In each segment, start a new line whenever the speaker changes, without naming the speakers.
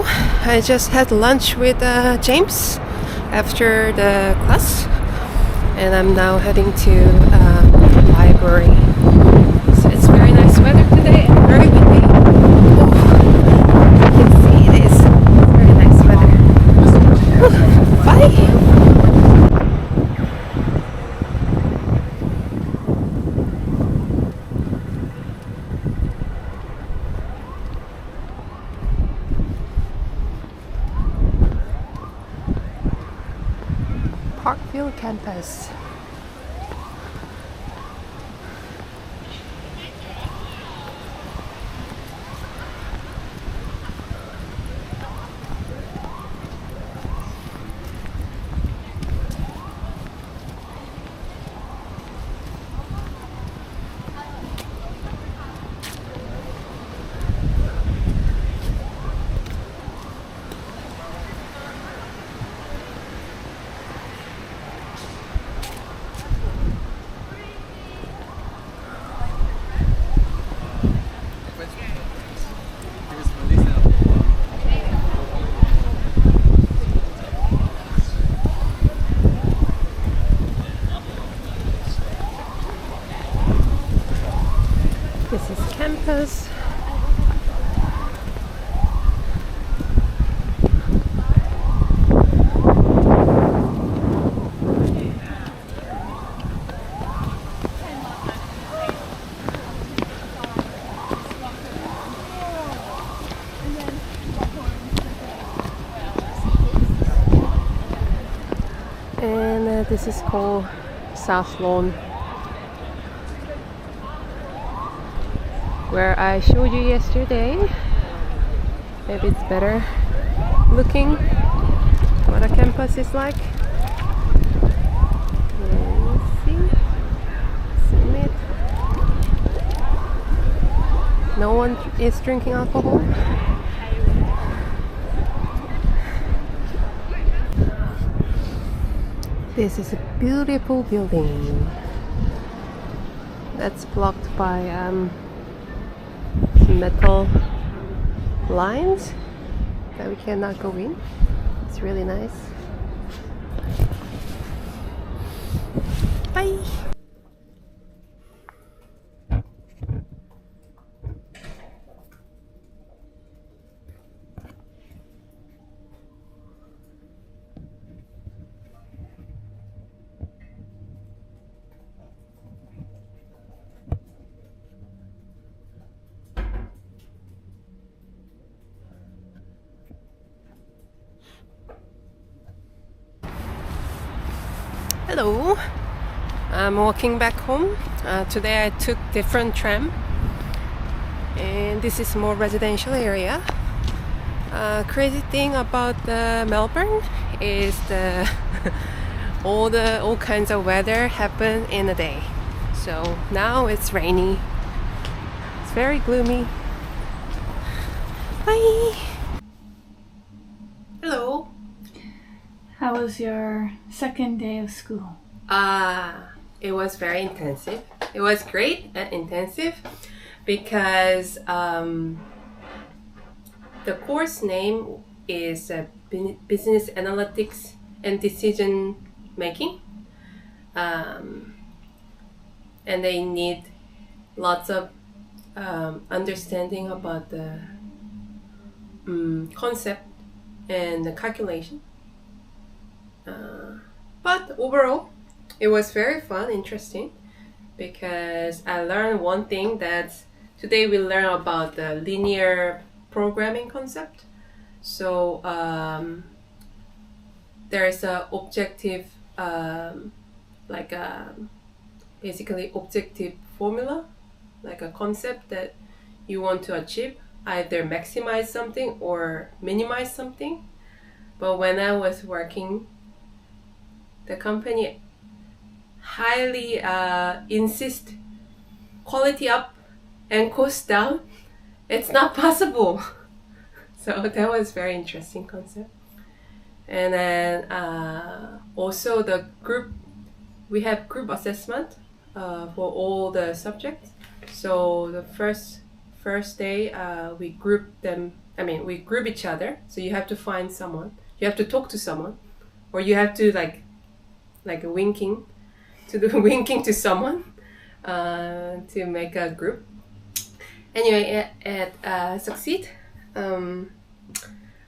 I just had lunch with James after the class, and I'm now heading to the library. So it's very nice weather today and very windy. Oh, you can see it is very nice weather. Bye! Parkville campus. This is campus. And this is called South Lawn, where I showed you yesterday. Maybe it's better looking what a campus is like. Let's see. Zoom it. No one is drinking alcohol. This is a beautiful building that's blocked by metal lines that we cannot go in. It's really nice. Bye! Hello, I'm walking back home. Today I took different tram, and this is more residential area. Crazy thing about Melbourne is the all kinds of weather happen in a day. So now it's rainy. It's very gloomy. Bye. Hello.
How was your second day of school?
It was very intensive. It was great and intensive because the course name is Business Analytics and Decision Making. And they need lots of understanding about the concept and the calculation. But overall, it was very fun, interesting, because I learned one thing that today we learn about the linear programming concept. So there is a objective, basically objective formula, like a concept that you want to achieve, either maximize something or minimize something. But when I was working, the company highly insist quality up and cost down. It's not possible. So that was very interesting concept. And then also the group, we have group assessment for all the subjects. So the first day we grouped them I mean, we group each other. So you have to find someone. You have to talk to someone, or you have to like winking to someone to make a group. Anyway, at Succeed,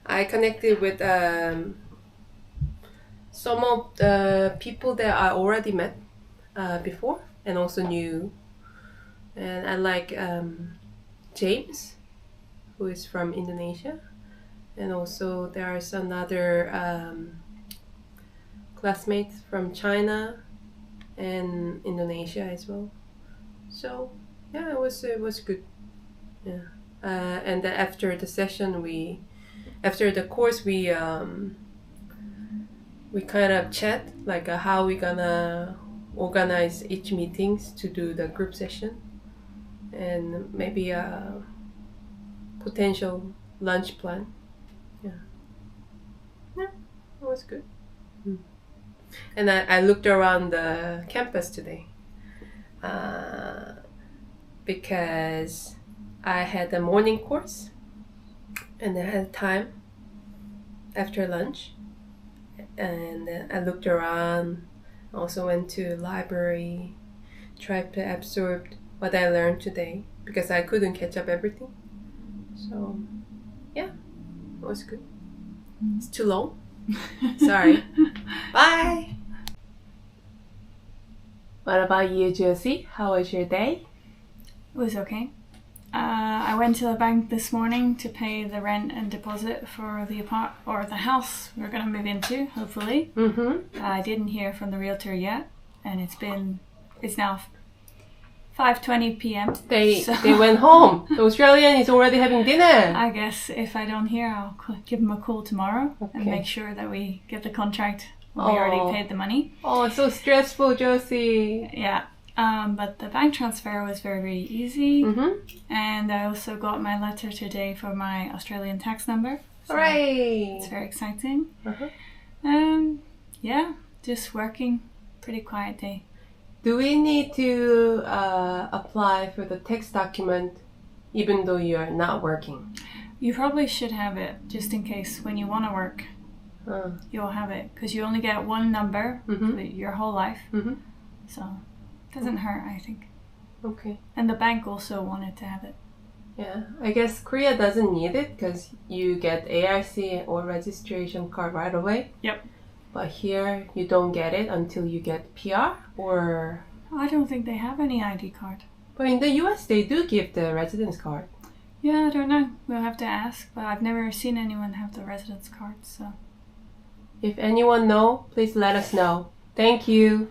I connected with some of the people that I already met before and also new. And I like James, who is from Indonesia. And also there's another classmate from China and Indonesia as well. So yeah, it was good. Yeah. And then after the session, after the course, we kind of chat like how we gonna organize each meetings to do the group session, and maybe a potential lunch plan. Yeah, it was good. And I looked around the campus today because I had a morning course and I had time after lunch, and I looked around, also went to library, tried to absorb what I learned today because I couldn't catch up everything. So yeah, it was good. It's too long. Sorry. Bye. What about you, Josie? How was your day?
It was okay. I went to the bank this morning to pay the rent and deposit for the the house we're gonna move into, hopefully. I didn't hear from the realtor yet, and it's now 5:20 p.m.
They went home. The Australian is already having dinner.
I guess if I don't hear, I'll give them a call tomorrow and make sure that we get the contract. We already paid the money.
Oh, so stressful, Josie.
Yeah. But the bank transfer was very, very easy. And I also got my letter today for my Australian tax number. So
hooray!
It's very exciting. Yeah, just working. Pretty quiet day.
Do we need to apply for the tax document even though you are not working?
You probably should have it, just in case when you want to work. You'll have it, because you only get one number for your whole life. So it doesn't hurt, I think.
Okay.
And the bank also wanted to have it.
Yeah, I guess Korea doesn't need it because you get ARC or registration card right away.
Yep.
But here you don't get it until you get PR or...
I don't think they have any ID card.
But in the US they do give the residence card.
Yeah, I don't know. We'll have to ask, but I've never seen anyone have the residence card, so...
If anyone knows, please let us know. Thank you.